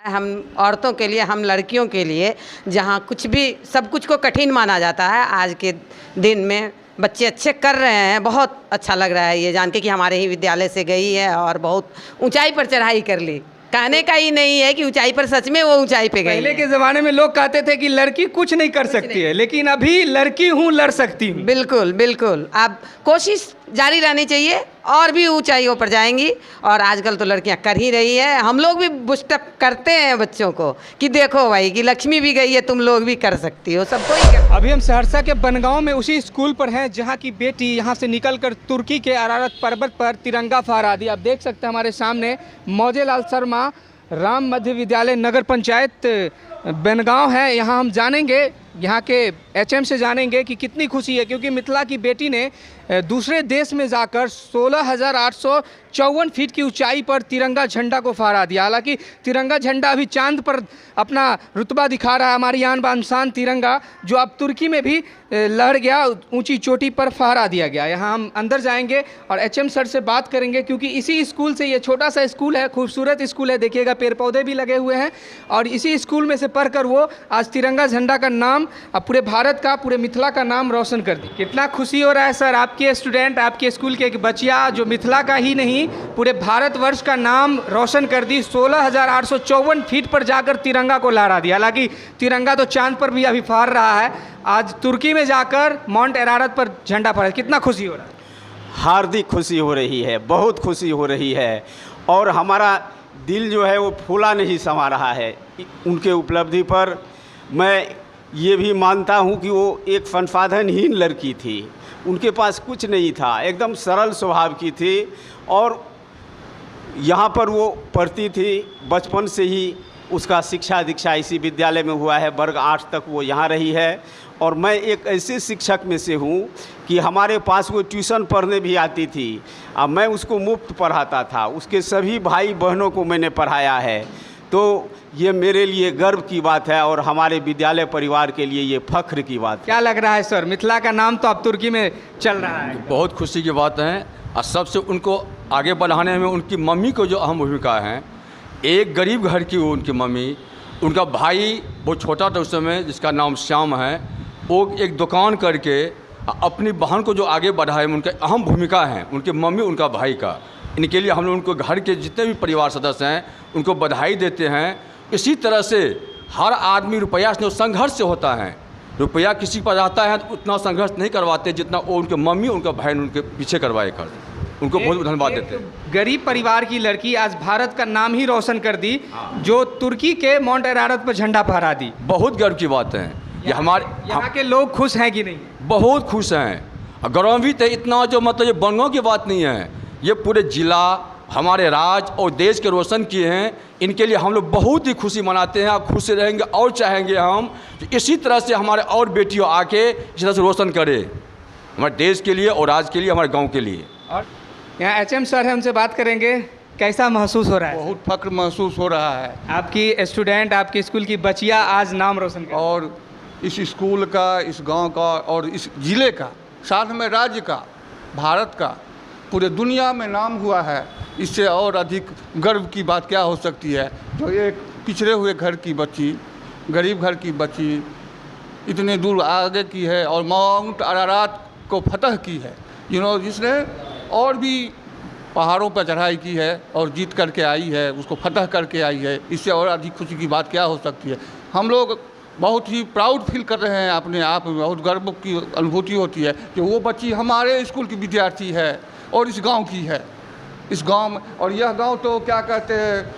हम औरतों के लिए, हम लड़कियों के लिए, जहाँ कुछ भी सब कुछ को कठिन माना जाता है, आज के दिन में बच्चे अच्छे कर रहे हैं। बहुत अच्छा लग रहा है ये जान के कि हमारे ही विद्यालय से गई है और बहुत ऊंचाई पर चढ़ाई कर ली। कहने का ही नहीं है कि ऊंचाई पर, सच में वो ऊंचाई पे गई। पहले के ज़माने में लोग कहते थे कि लड़की कुछ नहीं कर सकती है, लेकिन अभी लड़की हूँ, लड़ सकती हूँ। बिल्कुल बिल्कुल, अब कोशिश जारी रहनी चाहिए और भी ऊंचाइयों पर जाएंगी। और आजकल तो लड़कियां कर ही रही है। हम लोग भी बुस्टअप करते हैं बच्चों को कि देखो भाई कि लक्ष्मी भी गई है, तुम लोग भी कर सकती हो, सबको ही कर। अभी हम सहरसा के बनगांव में उसी स्कूल पर हैं जहां की बेटी यहां से निकलकर तुर्की के अरारत पर्वत पर तिरंगा फहरा दी। आप देख सकते हैं हमारे सामने मौजेलाल शर्मा राम मध्य विद्यालय नगर पंचायत बनगांव है। यहाँ हम जानेंगे, यहाँ के एचएम से जानेंगे कि कितनी खुशी है, क्योंकि मिथिला की बेटी ने दूसरे देश में जाकर 16,854 फीट की ऊंचाई पर तिरंगा झंडा को फहरा दिया। हालांकि तिरंगा झंडा अभी चांद पर अपना रुतबा दिखा रहा है, हमारी आन बान शान तिरंगा, जो अब तुर्की में भी लहर गया, ऊंची चोटी पर फहरा दिया गया। यहाँ हम अंदर जाएंगे और एचएम सर से बात करेंगे, क्योंकि इसी स्कूल से, ये छोटा सा स्कूल है, खूबसूरत स्कूल है, देखिएगा पेड़ पौधे भी लगे हुए हैं, और इसी स्कूल में से पढ़कर वो आज तिरंगा झंडा का नाम, अब पूरे भारत का, पूरे मिथिला का नाम रोशन कर दी। कितना खुशी हो रहा है सर, आपके स्टूडेंट, आपके स्कूल के एक बच्चिया जो मिथिला का ही नहीं पूरे भारतवर्ष का नाम रोशन कर दी, 16,854 फीट पर जाकर तिरंगा को लहरा दिया। हालांकि तिरंगा तो चांद पर भी अभी फहर रहा है, आज तुर्की में जाकर माउंट अरारत पर झंडा फहरा। कितना खुशी हो रहा है? हार्दिक खुशी हो रही है, बहुत खुशी हो रही है, और हमारा दिल जो है वो फूला नहीं समा रहा है उनके उपलब्धि पर। मैं ये भी मानता हूँ कि वो एक संसाधनहीन लड़की थी, उनके पास कुछ नहीं था, एकदम सरल स्वभाव की थी, और यहाँ पर वो पढ़ती थी। बचपन से ही उसका शिक्षा दीक्षा इसी विद्यालय में हुआ है, वर्ग 8 तक वो यहाँ रही है। और मैं एक ऐसे शिक्षक में से हूँ कि हमारे पास वो ट्यूशन पढ़ने भी आती थी, अब मैं उसको मुफ्त पढ़ाता था, उसके सभी भाई बहनों को मैंने पढ़ाया है। तो ये मेरे लिए गर्व की बात है और हमारे विद्यालय परिवार के लिए ये फख्र की बात है। क्या लग रहा है सर, मिथिला का नाम तो अब तुर्की में चल रहा है? बहुत खुशी की बात है, और सबसे उनको आगे बढ़ाने में उनकी मम्मी को जो अहम भूमिका है। एक गरीब घर की वो उनकी मम्मी, उनका भाई बहुत छोटा था उस समय, जिसका नाम श्याम है, वो एक दुकान करके अपनी बहन को जो आगे बढ़ाए, उनका अहम भूमिका है, उनके मम्मी उनका भाई का। इनके लिए हम लोग उनको घर के जितने भी परिवार सदस्य हैं उनको बधाई देते हैं। इसी तरह से हर आदमी रुपया से संघर्ष से होता है, रुपया किसी पर आता है तो उतना संघर्ष नहीं करवाते जितना वो उनके मम्मी उनका भाई उनके पीछे करवाए कर। उनको बहुत धन्यवाद देते हैं। गरीब परिवार की लड़की आज भारत का नाम ही रोशन कर दी, जो तुर्की के माउंट अरारत पर झंडा फहरा दी। बहुत गर्व की बात है। ये हमारे यहाँ के लोग खुश हैं कि नहीं? बहुत खुश हैं, गौरवित है इतना, जो मतलब ये बनगांव की बात नहीं है, ये पूरे जिला, हमारे राज्य और देश के रोशन किए हैं। इनके लिए हम लोग बहुत ही खुशी मनाते हैं। आप खुश रहेंगे और चाहेंगे हम कि इसी तरह से हमारे और बेटियों आके इस तरह से रोशन करें हमारे देश के लिए और राज्य के लिए, हमारे गांव के लिए। और यहाँ एचएम सर है, उनसे बात करेंगे। कैसा महसूस हो रहा है? बहुत फख्र महसूस हो रहा है। आपकी स्टूडेंट, आपके स्कूल की बच्चिया आज नाम रोशन कर, और इस स्कूल का, इस गांव का और इस ज़िले का, साथ में राज्य का, भारत का, पूरे दुनिया में नाम हुआ है। इससे और अधिक गर्व की बात क्या हो सकती है, जो एक पिछड़े हुए घर की बच्ची, गरीब घर की बच्ची इतने दूर आगे की है और माउंट अरारत को फतह की है, जिसने और भी पहाड़ों पर चढ़ाई की है और जीत करके आई है, उसको फतह करके आई है। इससे और अधिक खुशी की बात क्या हो सकती है। हम लोग बहुत ही प्राउड फील कर रहे हैं, अपने आप में बहुत गर्व की अनुभूति होती है कि वो बच्ची हमारे स्कूल की विद्यार्थी है और इस गांव की है, इस गांव में। और यह गांव तो क्या कहते हैं,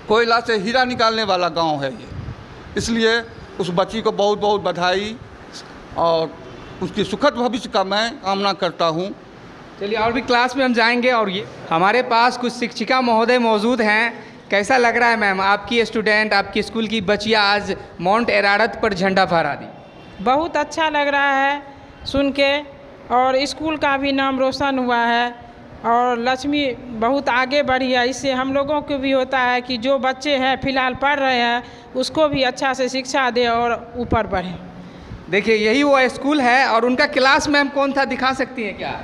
कोयला से हीरा निकालने वाला गांव है ये। इसलिए उस बच्ची को बहुत बहुत बधाई और उसके सुखद भविष्य का मैं कामना करता हूं। चलिए और भी क्लास में हम जाएंगे। और ये हमारे पास कुछ शिक्षिका महोदय मौजूद हैं। कैसा लग रहा है मैम, आपकी स्टूडेंट, आपकी स्कूल की बच्चिया आज माउंट अरारत पर झंडा फहरा दी? बहुत अच्छा लग रहा है सुन के, और स्कूल का भी नाम रोशन हुआ है और लक्ष्मी बहुत आगे बढ़ी है। इससे हम लोगों को भी होता है कि जो बच्चे हैं फिलहाल पढ़ रहे हैं उसको भी अच्छा से शिक्षा दे और ऊपर बढ़े। देखिए यही वो स्कूल है। और उनका क्लास मैम कौन था, दिखा सकती हैं क्या?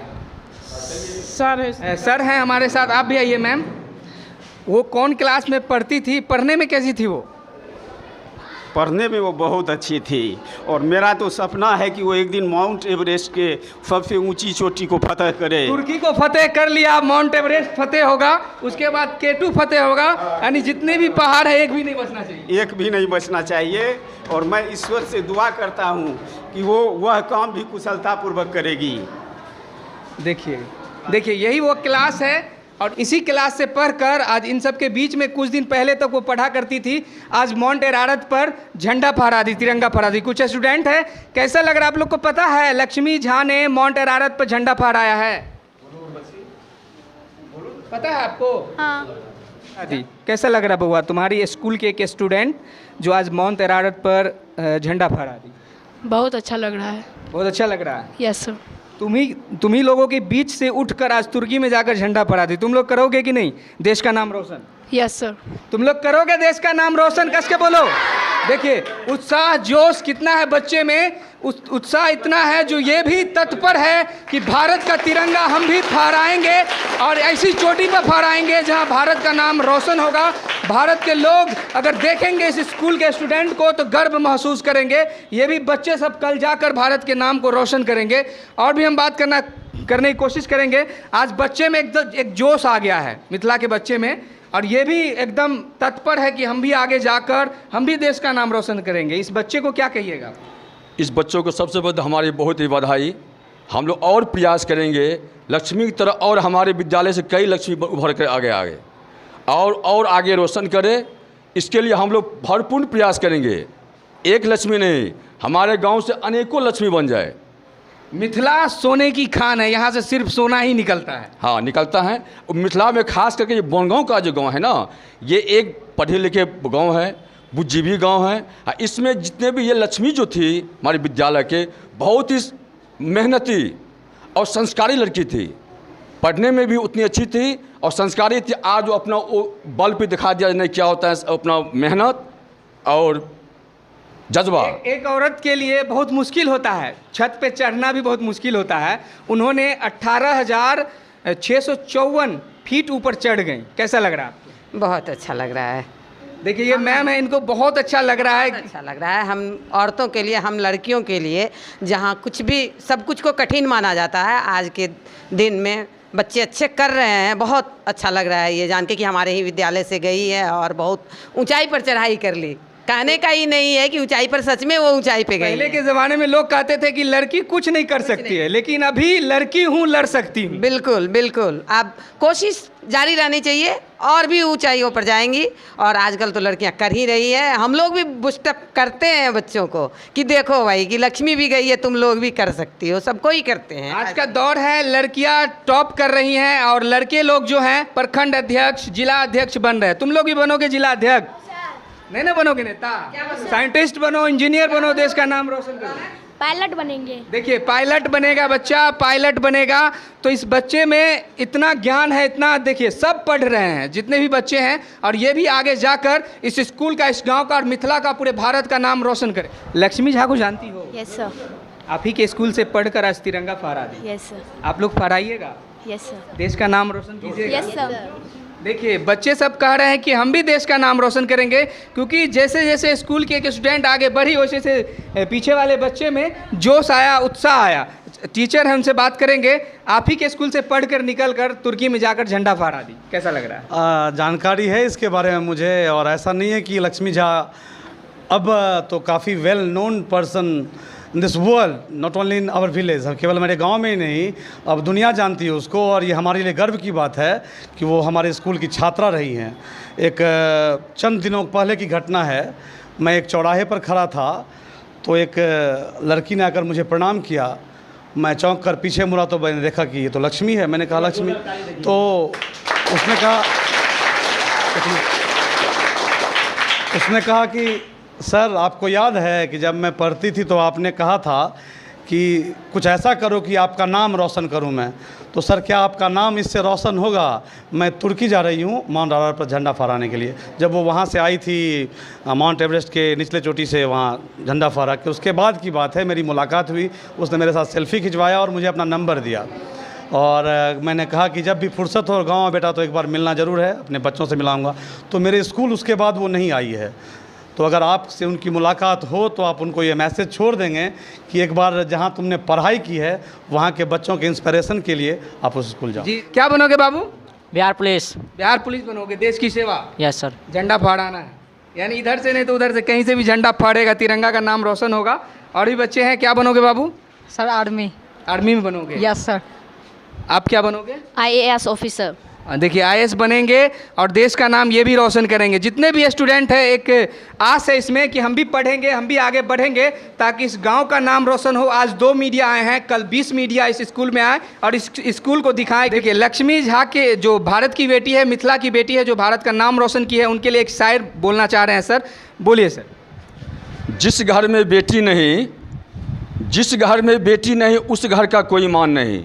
सर सर हैं हमारे साथ, आप भी आइए मैम। वो कौन क्लास में पढ़ती थी, पढ़ने में कैसी थी वो? पढ़ने में वो बहुत अच्छी थी और मेरा तो सपना है कि वो एक दिन माउंट एवरेस्ट के सबसे ऊंची चोटी को फतह करे। तुर्की को फतेह कर लिया, माउंट एवरेस्ट फतेह होगा, उसके बाद केटू फतेह होगा, यानी जितने भी पहाड़ है एक भी नहीं बचना चाहिए। एक भी नहीं बचना चाहिए और मैं ईश्वर से दुआ करता हूँ कि वो वह काम भी कुशलतापूर्वक करेगी। देखिए यही वो क्लास है और इसी क्लास से पढ़कर आज इन सब के बीच में कुछ दिन पहले तक वो पढ़ा करती थी, आज माउंट अरारत पर झंडा फहरा दी, तिरंगा फहरा दी। कुछ स्टूडेंट है, कैसा लग रहा है आप लोग को? पता है लक्ष्मी झा ने माउंट अरारत पर झंडा फहराया है, पता है आपको? हाँ। जी, कैसा लग रहा बउआ तुम्हारी स्कूल के एक स्टूडेंट जो आज माउंट अरारत पर झंडा फहरा दी? बहुत अच्छा लग रहा है। बहुत अच्छा लग रहा है। Yes sir. तुम ही लोगों के बीच से उठकर आज तुर्की में जाकर झंडा फहरा दी। तुम लोग करोगे कि नहीं देश का नाम रोशन? Yes sir. तुम लोग करोगे देश का नाम रोशन? कस के बोलो। देखिए उत्साह जोश कितना है बच्चे में, उत्साह इतना है जो ये भी तत्पर है कि भारत का तिरंगा हम भी फहराएंगे और ऐसी चोटी पर फहराएंगे जहां भारत का नाम रोशन होगा। भारत के लोग अगर देखेंगे इस स्कूल के स्टूडेंट को तो गर्व महसूस करेंगे। ये भी बच्चे सब कल जाकर भारत के नाम को रोशन करेंगे। और भी हम बात करने की कोशिश करेंगे। आज बच्चे में एक जोश आ गया है मिथिला के बच्चे में, और ये भी एकदम तत्पर है कि हम भी आगे जाकर हम भी देश का नाम रोशन करेंगे। इस बच्चे को क्या कहिएगा? इस बच्चों को सबसे पहले हमारी बहुत ही बधाई। हम लोग और प्रयास करेंगे लक्ष्मी की तरह, और हमारे विद्यालय से कई लक्ष्मी उभर कर आगे और आगे रोशन करे। इसके लिए हम लोग भरपूर प्रयास करेंगे। एक लक्ष्मी नहीं, हमारे गांव से अनेकों लक्ष्मी बन जाए। मिथिला सोने की खान है, यहाँ से सिर्फ सोना ही निकलता है। हाँ निकलता है। मिथिला में खास करके ये बनगांव का जो गांव है ना, ये एक पढ़े लिखे गांव है, बुद्धिजीवी गांव है। इसमें जितने भी ये लक्ष्मी जो थी हमारे विद्यालय के, बहुत ही मेहनती और संस्कारी लड़की थी। पढ़ने में भी उतनी अच्छी थी और संस्कारी थी। आज वो अपना बल पे दिखा दिया नहीं क्या होता है अपना मेहनत और जज्बा। एक औरत के लिए बहुत मुश्किल होता है, छत पे चढ़ना भी बहुत मुश्किल होता है। उन्होंने 18,654 फीट ऊपर चढ़ गई। कैसा लग रहा है आपको? बहुत अच्छा लग रहा है। देखिए ये मैम है, इनको बहुत अच्छा लग रहा है। अच्छा लग रहा है। हम औरतों के लिए, हम लड़कियों के लिए, जहाँ कुछ भी सब कुछ को कठिन माना जाता है, आज के दिन में बच्चे अच्छे कर रहे हैं। बहुत अच्छा लग रहा है ये जान के कि हमारे ही विद्यालय से गई है और बहुत ऊंचाई पर चढ़ाई कर ली। कहने का ही नहीं है कि ऊंचाई पर, सच में वो ऊंचाई पे गई। पहले के ज़माने में लोग कहते थे कि लड़की कुछ नहीं कर सकती है, लेकिन अभी लड़की हूँ लड़ सकती हूँ। बिल्कुल बिल्कुल। अब कोशिश जारी रहनी चाहिए और भी ऊंचाइयों पर जाएंगी। और आजकल तो लड़कियां कर ही रही है। हम लोग भी बुस्टअप करते हैं बच्चों को कि देखो भाई कि लक्ष्मी भी गई है, तुम लोग भी कर सकती हो। सबको ही करते हैं। आज का दौर है, लड़कियां टॉप कर रही हैं और लड़के लोग जो हैं प्रखंड अध्यक्ष, जिला अध्यक्ष बन रहे हैं। तुम लोग भी बनोगे जिला अध्यक्ष? नहीं ना बनोगे नेता? साइंटिस्ट बनो, इंजीनियर बनो, देश का नाम रोशन करो। पायलट बनेंगे। देखिए पायलट बनेगा बच्चा, पायलट बनेगा। तो इस बच्चे में इतना ज्ञान है, इतना, देखिए सब पढ़ रहे हैं जितने भी बच्चे हैं, और ये भी आगे जाकर इस स्कूल का, इस गांव का और मिथिला का, पूरे भारत का नाम रोशन करे। लक्ष्मी झा को जानती हो? Yes sir. आप ही के स्कूल से पढ़कर आज तिरंगा फहरा दी। Yes sir. आप लोग फहराइएगा, यस सर। देश का नाम रोशन कीजिएगा। Yes sir. देखिए बच्चे सब कह रहे हैं कि हम भी देश का नाम रोशन करेंगे, क्योंकि जैसे जैसे स्कूल की एक स्टूडेंट आगे बढ़ी वैसे से पीछे वाले बच्चे में जोश आया, उत्साह आया। टीचर है, उनसे बात करेंगे। आप ही के स्कूल से पढ़कर निकल कर तुर्की में जाकर झंडा फहरा दी, कैसा लग रहा है? जानकारी है इसके बारे में मुझे, और ऐसा नहीं है कि लक्ष्मी झा अब तो काफ़ी well known person in this world, not only in our village. केवल मेरे गांव में ही नहीं, अब दुनिया जानती है उसको। और ये हमारे लिए गर्व की बात है कि वो हमारे स्कूल की छात्रा रही हैं। एक चंद दिनों पहले की घटना है, मैं एक चौराहे पर खड़ा था तो एक लड़की ने आकर मुझे प्रणाम किया। मैं चौंक कर पीछे मुड़ा तो मैंने देखा कि ये तो लक्ष्मी है। मैंने कहा लक्ष्मी, तो उसने कहा कि सर आपको याद है कि जब मैं पढ़ती थी तो आपने कहा था कि कुछ ऐसा करो कि आपका नाम रोशन करूं मैं। तो सर क्या आपका नाम इससे रोशन होगा? मैं तुर्की जा रही हूं माउंट अरारत पर झंडा फहराने के लिए। जब वो वहां से आई थी माउंट एवरेस्ट के निचले चोटी से वहां झंडा फहरा के, उसके बाद की बात है, मेरी मुलाकात हुई। उसने मेरे साथ सेल्फी खिंचवाया और मुझे अपना नंबर दिया। और मैंने कहा कि जब भी फुर्सत हो गाँव बेटा तो एक बार मिलना ज़रूर है, अपने बच्चों से मिलाऊंगा। तो मेरे स्कूल उसके बाद वो नहीं आई है, तो अगर आपसे उनकी मुलाकात हो तो आप उनको ये मैसेज छोड़ देंगे कि एक बार जहाँ तुमने पढ़ाई की है वहाँ के बच्चों के इंस्पिरेशन के लिए आप उस स्कूल जाओ। जी, क्या बनोगे बाबू? बिहार पुलिस। बिहार पुलिस बनोगे, देश की सेवा, यस सर। झंडा फहराना है, यानी इधर से नहीं तो उधर से कहीं से भी झंडा फहरेगा, तिरंगा का नाम रोशन होगा। और भी बच्चे हैं, क्या बनोगे बाबू? Sir army. आर्मी में बनोगे? Yes sir. आप क्या बनोगे? IAS officer. देखिए IAS बनेंगे और देश का नाम ये भी रोशन करेंगे। जितने भी स्टूडेंट हैं, एक आस है इसमें कि हम भी पढ़ेंगे, हम भी आगे बढ़ेंगे ताकि इस गांव का नाम रोशन हो। आज 2 मीडिया आए हैं, कल 20 मीडिया इस स्कूल में आए और इस स्कूल को दिखाएं। देखिए लक्ष्मी झा के जो भारत की बेटी है, मिथिला की बेटी है, जो भारत का नाम रोशन की है, उनके लिए एक शायर बोलना चाह रहे हैं। सर बोलिए सर। जिस घर में बेटी नहीं, जिस घर में बेटी नहीं उस घर का कोई मान नहीं।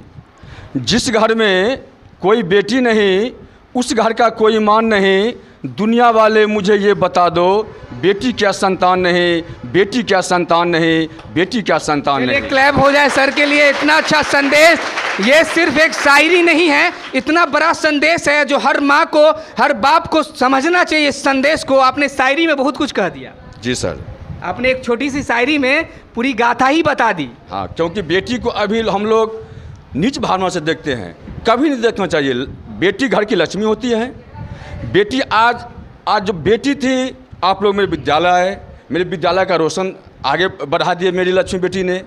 जिस घर में कोई बेटी नहीं उस घर का कोई मान नहीं। दुनिया वाले मुझे ये बता दो, बेटी क्या संतान नहीं, बेटी क्या संतान नहीं, बेटी क्या संतान नहीं। क्लैप हो जाए सर के लिए, इतना अच्छा संदेश। ये सिर्फ एक शायरी नहीं है, इतना बड़ा संदेश है जो हर माँ को, हर बाप को समझना चाहिए। इस संदेश को आपने शायरी में बहुत कुछ कह दिया। जी सर, आपने एक छोटी सी शायरी में पूरी गाथा ही बता दी। हाँ, क्योंकि बेटी को अभी हम लोग नीच भावना से देखते हैं, कभी नहीं देखना चाहिए। बेटी घर की लक्ष्मी होती है। बेटी आज जो बेटी थी, आप लोग मेरे विद्यालय आए, मेरे विद्यालय का रोशन आगे बढ़ा दिए मेरी लक्ष्मी बेटी ने।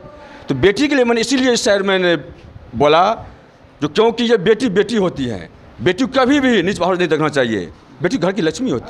तो बेटी के लिए मैंने इसीलिए इस शहर मैंने बोला, जो क्योंकि ये बेटी बेटी होती है। बेटी को कभी भी नीच भावना नहीं देखना चाहिए, बेटी घर की लक्ष्मी होती है।